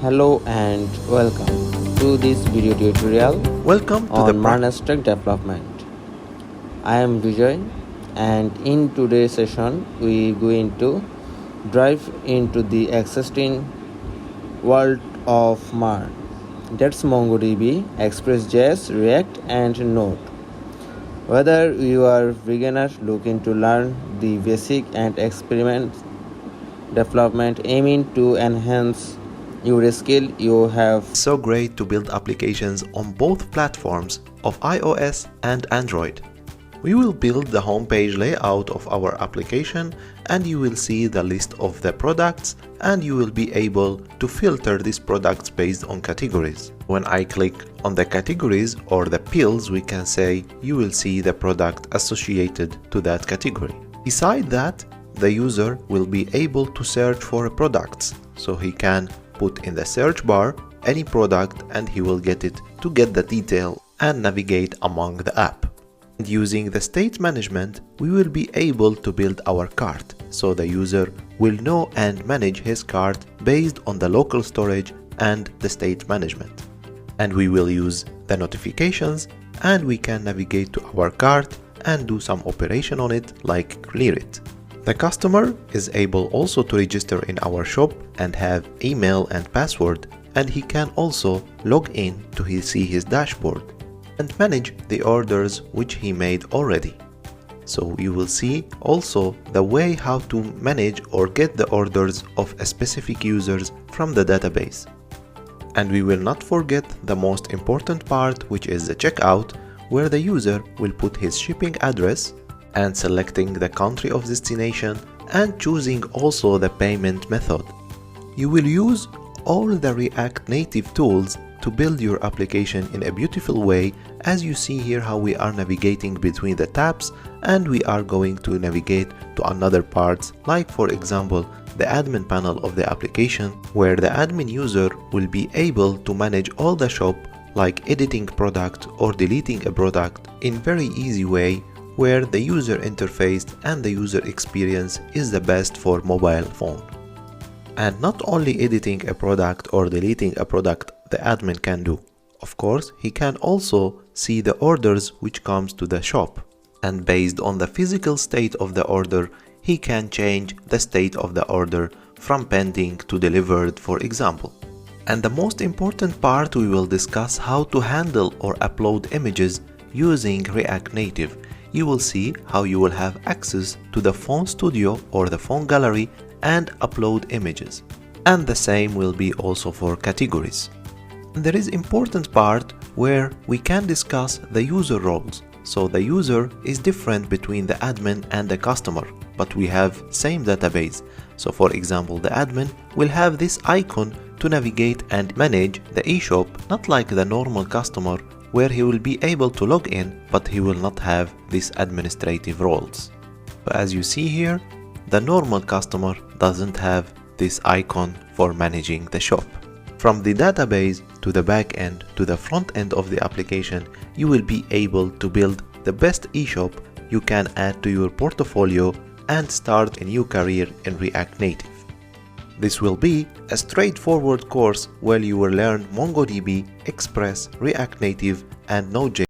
Hello and welcome to this video tutorial Welcome to on the mern development. I am Vijay, and in today's session we are going to dive into the existing world of mern. That's MongoDB, Express.js, React and Node. Whether you are a beginner looking to learn the basic and experiment development aiming to enhance your skill, you have so great to build applications on both platforms of iOS and Android. We will build the homepage layout of our application and you will see the list of the products and you will be able to filter these products based on categories. When I click on the categories or the pills, we can say you will see the product associated to that category. Beside that, the user will be able to search for products, so he can put in the search bar any product and he will get it to get the detail and navigate among the app. And using the state management, we will be able to build our cart, so the user will know and manage his cart based on the local storage and the state management. And we will use the notifications and we can navigate to our cart and do some operation on it like clear it. The customer is able also to register in our shop and have email and password, and he can also log in to see his dashboard and manage the orders which he made already. So you will see also the way how to manage or get the orders of a specific users from the database. And we will not forget the most important part, which is the checkout, where the user will put his shipping address and selecting the country of destination and choosing also the payment method. You will use all the React Native tools to build your application in a beautiful way, as you see here how we are navigating between the tabs and we are going to navigate to another parts, like for example the admin panel of the application, where the admin user will be able to manage all the shop, like editing product or deleting a product in very easy way, where the user interface and the user experience is the best for mobile phone. And not only editing a product or deleting a product the admin can do. Of course, he can also see the orders which comes to the shop. And based on the physical state of the order, he can change the state of the order from pending to delivered, for example. And the most important part, we will discuss how to handle or upload images using React Native. You will see how you will have access to the phone studio or the phone gallery and upload images. And the same will be also for categories. And there is important part where we can discuss the user roles. So the user is different between the admin and the customer, but we have same database. So for example, the admin will have this icon to navigate and manage the eShop, not like the normal customer where he will be able to log in, but he will not have these administrative roles. So as you see here, the normal customer doesn't have this icon for managing the shop. From the database to the backend to the front end of the application, you will be able to build the best eShop you can add to your portfolio and start a new career in React Native. This will be a straightforward course where you will learn MongoDB, Express, React Native and Node.js.